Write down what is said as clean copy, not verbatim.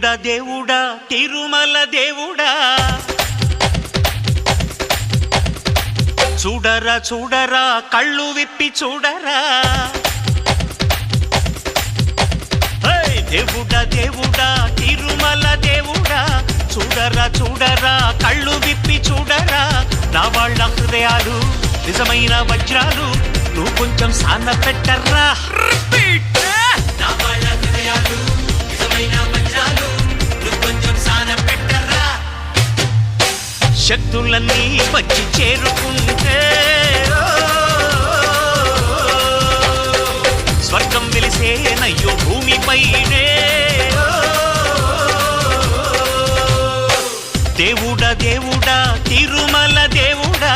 దేవుడా దేవుడా తిరుమల దేవుడా చూడరా చూడరా కళ్ళు విప్పి చూడరా దేవుడా దేవుడా తిరుమల దేవుడా చూడరా చూడరా కళ్ళు విప్పి చూడరా నా వాళ్ళ హృదయాలు నిజమైన వజ్రాలు నువ్వు కొంచెం సాన పెట్టర్రా నా వాళ్ళ హృదయాలు నిజమైన వజ్రాలు నువ్వు కొంచెం సాన పెట్టర్రా శక్తులన్నీ వచ్చి చేరుకుంటే స్వర్గం వెలిసేనయ్యో భూమిపైనే దేవుడా దేవుడా తిరుమల దేవుడా